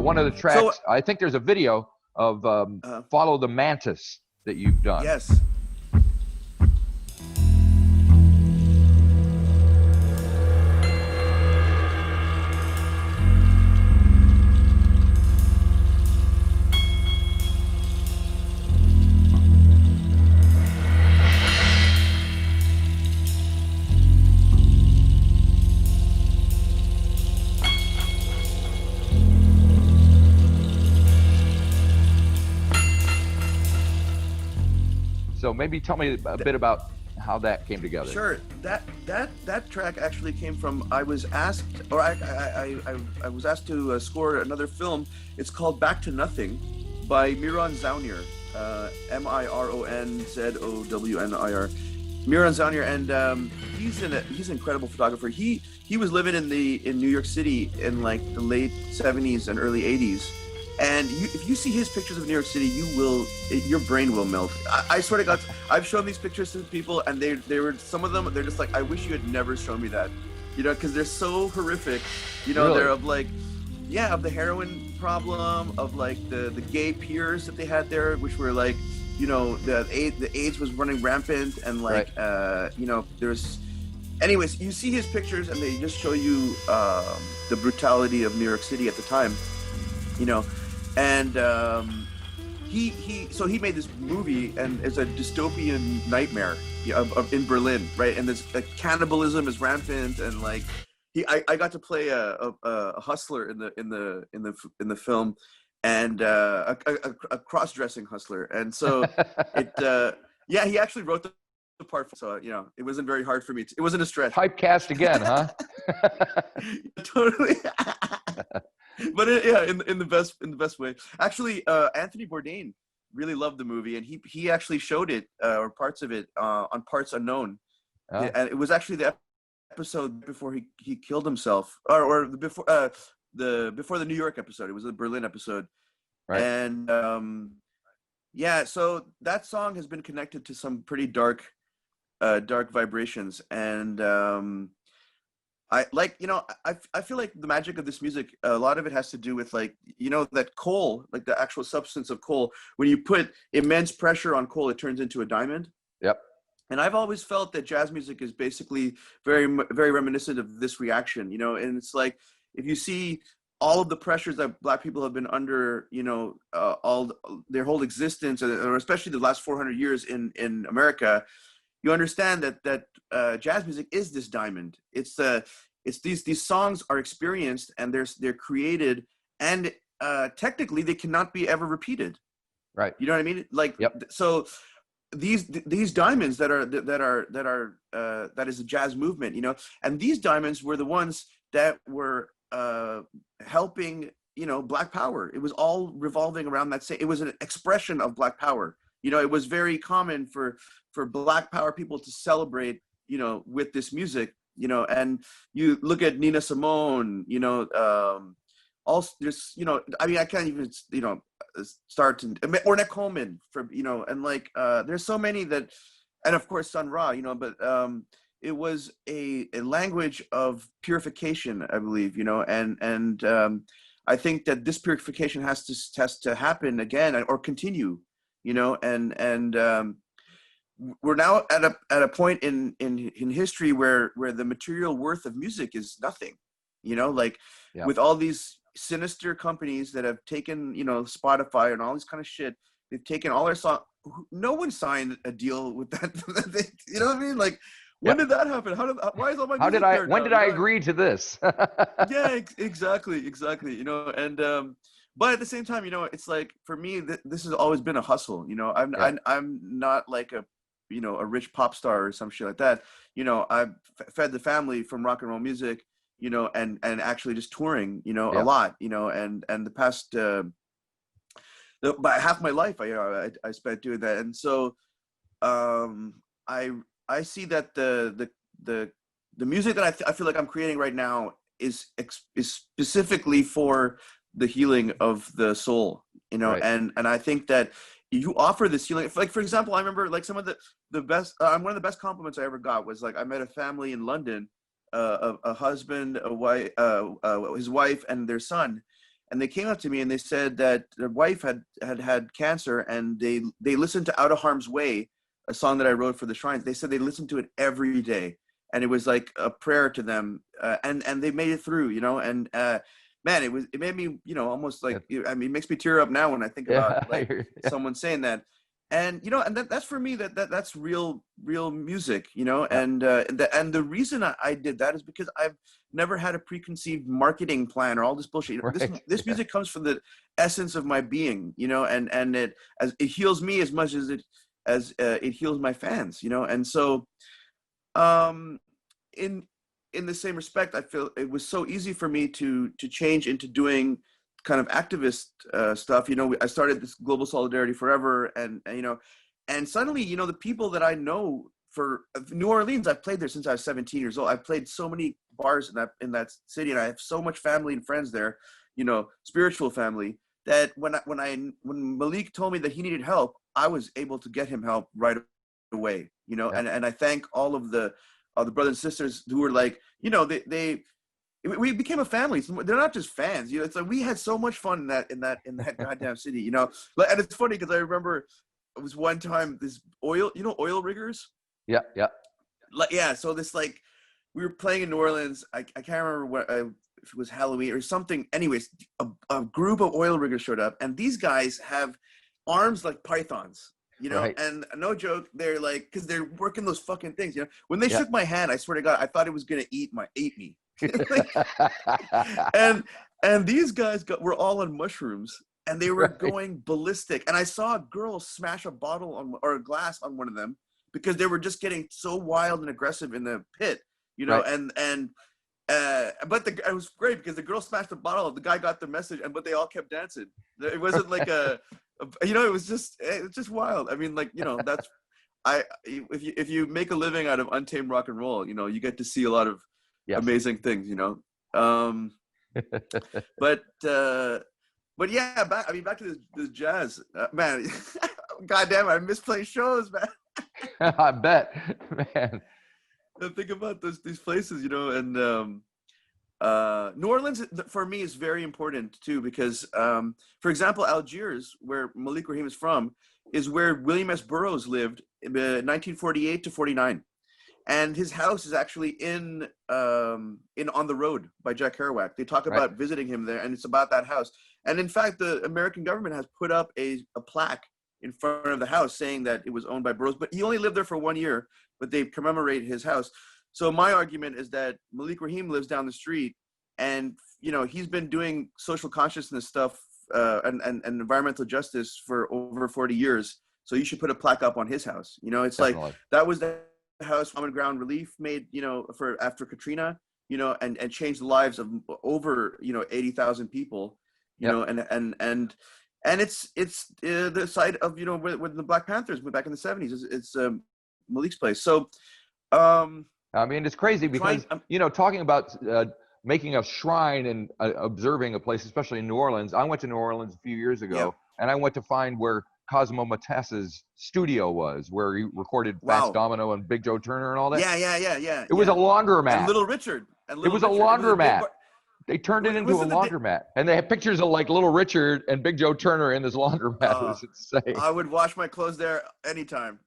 one of the So, tracks, I think there's a video of uh, Follow the Mantis that you've done. yes. So maybe tell me a bit about how that came together. Sure. That track actually came from, I was asked, or I was asked to score another film. It's called Back to Nothing by Miron Zaunier, Mironzownir. Miron Zaunier, and he's an incredible photographer. He was living in New York City in like the late 70s and early 80s. And if you see his pictures of New York City, your brain will melt. I swear to God, I've shown these pictures to people, and they were, some of them, they're just like, I wish you had never shown me that, because they're so horrific. Really? They're of like, of the heroin problem, of like the gay peers that they had there, which were like, the AIDS was running rampant, and like, right. There's, anyways, you see his pictures, and they just show you the brutality of New York City at the time, and he made this movie, and it's a dystopian nightmare in Berlin, right? And this cannibalism is rampant, and like I got to play a hustler in the film, and a cross-dressing hustler, and so he actually wrote the part, so it wasn't very hard for me. It wasn't a stretch. Typecast again, huh? Totally. But in the best way. Actually, Anthony Bourdain really loved the movie, and he actually showed it or parts of it on Parts Unknown, and it was actually the episode before he killed himself, or before the New York episode. It was the Berlin episode, right? And so that song has been connected to some pretty dark vibrations, and I feel like the magic of this music, a lot of it has to do with like, that coal, like the actual substance of coal. When you put immense pressure on coal, it turns into a diamond. Yep. And I've always felt that jazz music is basically very, very reminiscent of this reaction, and it's like, if you see all of the pressures that Black people have been under, all their whole existence, or especially the last 400 years in America, you understand that jazz music is this diamond. It's these songs are experienced, and they're created, and technically they cannot be ever repeated. Right. You know what I mean? Like, yep. So these diamonds that is a jazz movement, and these diamonds were the ones that were helping, Black Power. It was all revolving around that. It was an expression of Black Power. It was very common for Black Power people to celebrate, with this music, and you look at Nina Simone, also there's, I mean, I can't even, start to, or Nick Coleman, and like, there's so many that, and of course Sun Ra, but it was a language of purification, I believe, and I think that this purification has to happen again, or continue, and we're now at a point in history where the material worth of music is nothing, like, yeah. With all these sinister companies that have taken, Spotify and all this kind of shit, they've taken all our songs. No one signed a deal with that. You know what I mean? Like, when did that happen? Why is all my music there when now? did I agree to this? Yeah, exactly. And but at the same time, it's like, for me, this has always been a hustle. I'm not like a rich pop star or some shit like that. I've fed the family from rock and roll music, and actually just touring, a lot, and the past about half my life, I spent doing that. And so I see that the music that I feel like I'm creating right now is specifically for the healing of the soul, right. and I think that you offer this healing. Like, for example, I remember like some of the best, one of the best compliments I ever got was like, I met a family in London, a husband, a wife, his wife and their son. and they came up to me and they said that their wife had cancer, and they listened to Out of Harm's Way, a song that I wrote for the Shrines. They said they listened to it every day, and it was like a prayer to them, and they made it through, and man, it made me, almost like, I mean, it makes me tear up now when I think about like someone saying that. And and that's for me, that's real music, and the reason I did that is because I've never had a preconceived marketing plan or all this bullshit. This music comes from the essence of my being, and it heals me as much as it heals my fans, and so in the same respect, I feel it was so easy for me to change into doing kind of activist stuff. I started this Global Solidarity Forever, and suddenly, the people that I know for New Orleans, I've played there since I was 17 years old. I've played so many bars in that city, and I have so much family and friends there, spiritual family, that when Malik told me that he needed help, I was able to get him help right away, and I thank all of the brothers and sisters who were like, we became a family. They're not just fans, it's like we had so much fun in that goddamn city, and it's funny because I remember it was one time this oil riggers. Yeah. So this, like, we were playing in New Orleans. I can't remember what, if it was Halloween or something. Anyways, a group of oil riggers showed up, and these guys have arms like pythons, Right. and no joke, they're like, because they're working those fucking things, When they shook my hand, I swear to God, I thought it was gonna eat me. and these guys were all on mushrooms, and they were going ballistic. And I saw a girl smash a bottle or a glass on one of them because they were just getting so wild and aggressive in the pit, Right. But it was great because the girl smashed the bottle, the guy got the message, but they all kept dancing. It wasn't like it was just wild. I mean, like, that's if you make a living out of untamed rock and roll, you get to see a lot of amazing things, but yeah, back to this jazz, man. God damn it, I miss playing shows, man. I bet, man. Think about these places, and New Orleans for me is very important too, because for example, Algiers, where Malik Rahim is from, is where William S. Burroughs lived in 1948 to 49, and his house is actually in On the Road by Jack Kerouac. They talk about visiting him there, and it's about that house. And in fact, the American government has put up a plaque in front of the house saying that it was owned by Burroughs, but he only lived there for 1 year, but they commemorate his house. So my argument is that Malik Rahim lives down the street, and he's been doing social consciousness stuff and environmental justice for over 40 years. So you should put a plaque up on his house. It's Definitely. like that was the house Common Ground Relief made, for after Katrina, and changed the lives of over 80,000 people. And it's the site of when the Black Panthers went back in the 70s. It's Malik's place. So I mean, it's crazy because talking about making a shrine and observing a place, especially in New Orleans. I went to New Orleans a few years ago, and I went to find where Cosmo Matessa's studio was, where he recorded Fats Domino and Big Joe Turner and all that. Yeah. It was a laundromat. And Little Richard. It was a laundromat. They turned it into a laundromat, and they had pictures of like Little Richard and Big Joe Turner in this laundromat. It was insane. I would wash my clothes there anytime.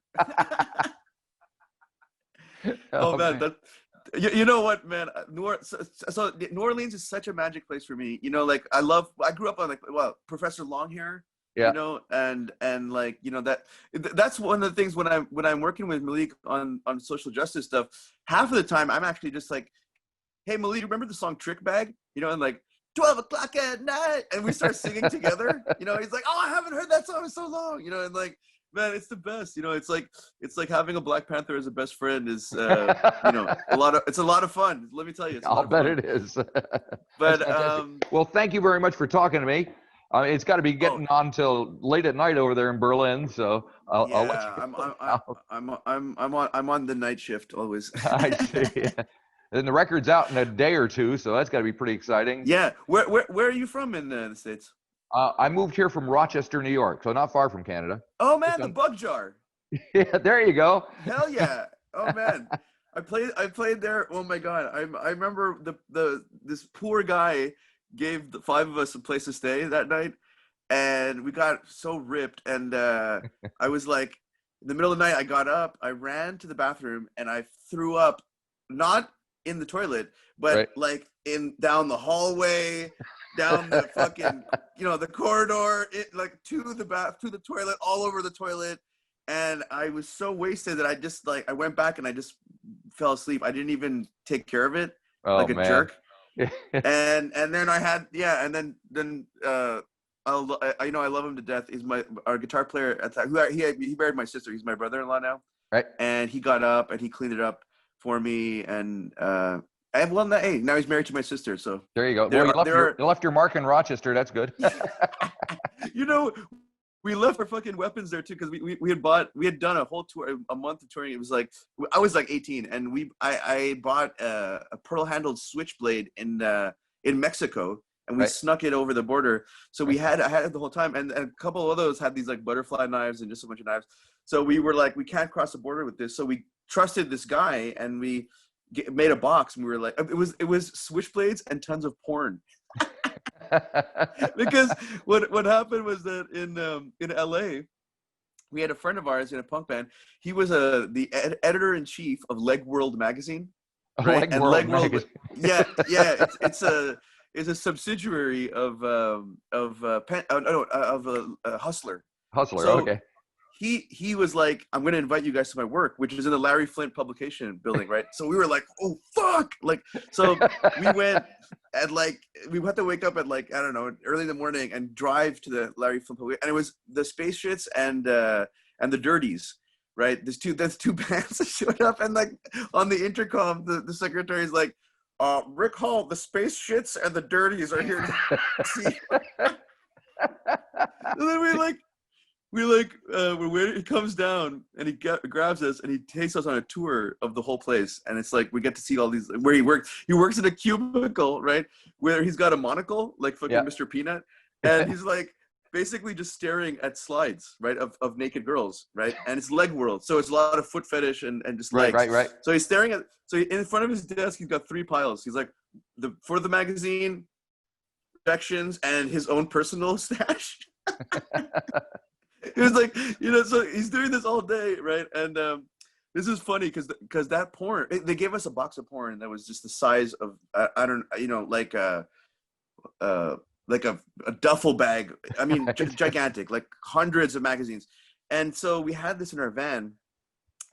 Man, you know what, man? New Orleans is such a magic place for me. I grew up on Professor Longhair. And that's one of the things when I'm working with Malik on social justice stuff. Half of the time I'm actually just like, hey, Malik, remember the song Trick Bag? And like 12 o'clock at night, and we start singing together. He's like, oh, I haven't heard that song in so long. And like, man, it's the best. It's like having a Black Panther as a best friend is it's a lot of fun. Let me tell you. I'll bet it is. But well, thank you very much for talking to me. It's got to be getting on till late at night over there in Berlin, so I'll let you go. I'm on the night shift always. I see. And the record's out in a day or two, so that's got to be pretty exciting. Yeah. Where are you from in the States? I moved here from Rochester, New York, so not far from Canada. Oh man, the Bug Jar. Yeah, there you go. Hell yeah. Oh man. I played there. Oh my God. I remember this poor guy gave the 5 of us a place to stay that night, and we got so ripped. And I was like, in the middle of the night, I got up, I ran to the bathroom, and I threw up, not in the toilet, but like down the hallway, down the fucking, the corridor, like to the toilet, all over the toilet. And I was so wasted that I just I went back and I just fell asleep. I didn't even take care of it, like a jerk. and then I had, and then I love him to death. He's our guitar player at that. He married my sister. He's my brother-in-law now. Right. And he got up and he cleaned it up for me. And now he's married to my sister. So there you go. You left your mark in Rochester. That's good. We left our fucking weapons there too, because we had done a whole tour, a month of touring. It was like, I was like 18, and I bought a pearl-handled Switchblade in Mexico, and we snuck it over the border. So I had it the whole time, and a couple of those had these like butterfly knives and just a bunch of knives. So we were like, we can't cross the border with this. So we trusted this guy, and we made a box, and we were like, it was Switchblades and tons of porn. Because what happened was that in LA, we had a friend of ours in a punk band. He was the editor-in-chief of Leg World magazine. Right? Leg World magazine. It's a subsidiary of Hustler. Okay. He was like, I'm going to invite you guys to my work, which is in the Larry Flint publication building, right? So we were like, oh fuck, so we went at we had to wake up at early in the morning and drive to the Larry Flint publication, and it was the Space Shits and the Dirties, right? That's two bands that showed up, and on the intercom, the secretary's like, Rick Hall, the Space Shits and the Dirties are here to see. And then we're waiting. He comes down and he grabs us and he takes us on a tour of the whole place. And it's like we get to see all these where he works. He works in a cubicle, right, where he's got a monocle like fucking Mr. Peanut, and he's like basically just staring at slides, right, of naked girls, right, and it's Leg World, so it's a lot of foot fetish and just legs. Right. So he's staring at. So in front of his desk, he's got 3 piles. He's like for the magazine sections and his own personal stash. It was like, so he's doing this all day, right? And this is funny because that porn, they gave us a box of porn that was just the size of like a duffel bag. I mean, gigantic, like hundreds of magazines. And so we had this in our van,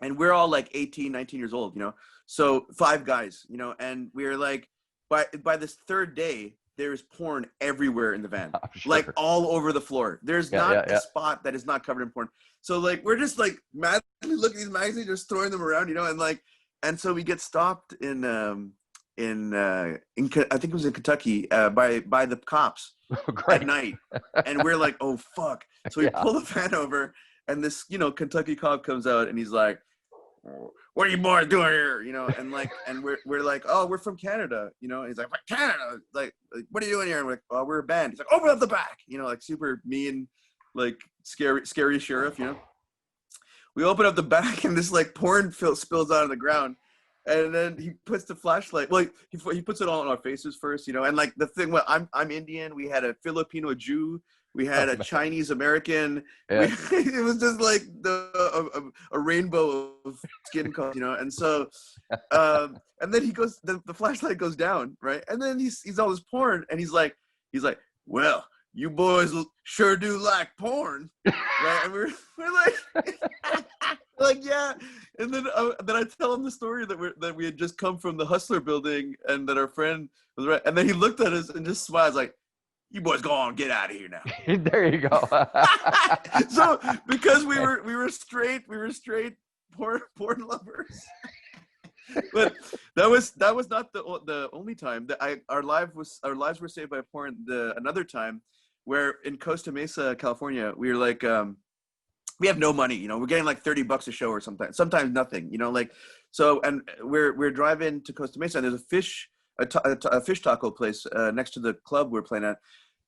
and we're all like 18, 19 years old, So 5 guys, and we were like, by this 3rd day, there's porn everywhere in the van, like all over the floor. There's not a spot that is not covered in porn. So we're just madly looking at these magazines, just throwing them around, and so we get stopped in I think it was in Kentucky by the cops at night, and we're like, oh fuck. So we pull the van over, and this Kentucky cop comes out, and he's like, what are you boys doing here? And we're like, oh, we're from Canada, and he's like, Canada, like what are you doing here? And we're like, oh, we're a band. He's like, open up the back, like super mean, like scary sheriff, We open up the back, and this porn spills out on the ground, and then he puts the flashlight. Well, he puts it all on our faces first, and the thing. Well, I'm Indian. We had a Filipino Jew. We had a Chinese American. It was just like a rainbow of skin colors, And so, and then he goes. The flashlight goes down, right? And then he's all this porn, and he's like, well, you boys sure do like porn, right? And we're like, yeah. And then I tell him the story that we had just come from the Hustler building, and that our friend was right. And then he looked at us and just smiles like, you boys go on, get out of here now. There you go. So because we were straight porn lovers. But that was not the only time that our lives were saved by porn. Another time where in Costa Mesa, California, we were like, we have no money, we're getting like $30 a show or sometimes nothing, so, and we're driving to Costa Mesa, and there's a fish taco place next to the club we're playing at.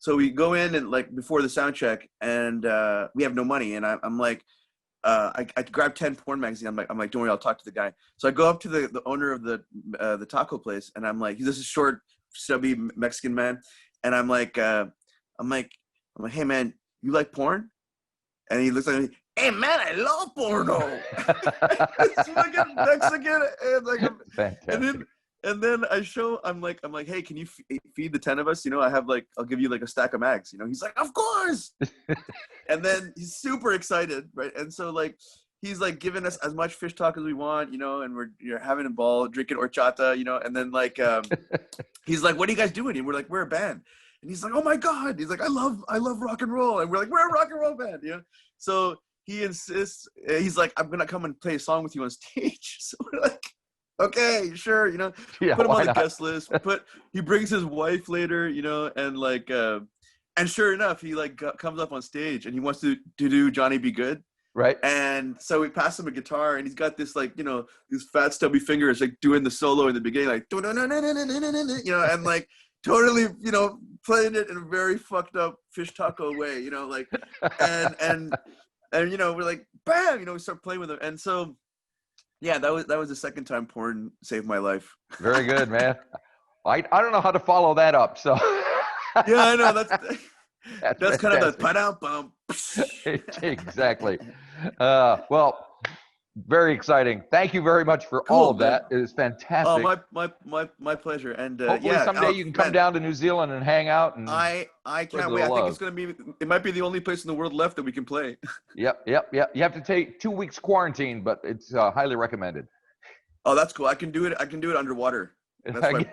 So we go in and before the sound check, and we have no money, and I'm like, I grabbed 10 porn magazines. I'm like, don't worry, I'll talk to the guy. So I go up to the owner of the taco place, and I'm like, this is short, stubby Mexican man. and I'm like, hey man, you like porn? And he looks at me, hey man, I love porno. It's fucking Mexican, and like, Fantastic. and then I'm like, hey, can you feed the 10 of us? You know, I'll give you like a stack of mags. You know, he's like, of course. And then he's super excited, right? And so like, he's like giving us as much fish talk as we want, you know, and you're having a ball, drinking horchata, you know, and then like, he's like, what are you guys doing? And we're like, we're a band. And he's like, oh my God. He's like, I love rock and roll. And we're like, we're a rock and roll band, you know? So he insists, he's like, I'm going to come and play a song with you on stage. So we're like, okay, sure, you know, Yeah, put him on the not? guest list, he brings his wife later, you know, and like, and sure enough, he like comes up on stage and he wants to do Johnny Be Good. Right. And so we pass him a guitar and he's got this like, you know, these fat stubby fingers, like doing the solo in the beginning, like, you know, and like totally, you know, playing it in a very fucked up fish taco way, you know, like, and, you know, we're like, bam, you know, we start playing with him. And so, yeah, that was the second time porn saved my life. Very good, man. I don't know how to follow that up. So yeah, I know that's kind of the pa-dum-bum. Exactly. Well, very exciting. Thank you very much for all of that. It is fantastic. Oh, my pleasure. And hopefully someday you can come down to New Zealand and hang out. And I can't wait. I think it might be the only place in the world left that we can play. Yep. You have to take 2 weeks quarantine, but it's highly recommended. Oh, that's cool. I can do it underwater. That's my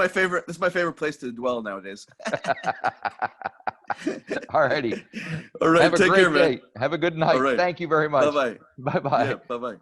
favorite. That's my favorite place to dwell nowadays. All righty. All right. Take care, man. Have a good night. All right. Thank you very much. Bye-bye. Bye-bye. Yeah, bye-bye.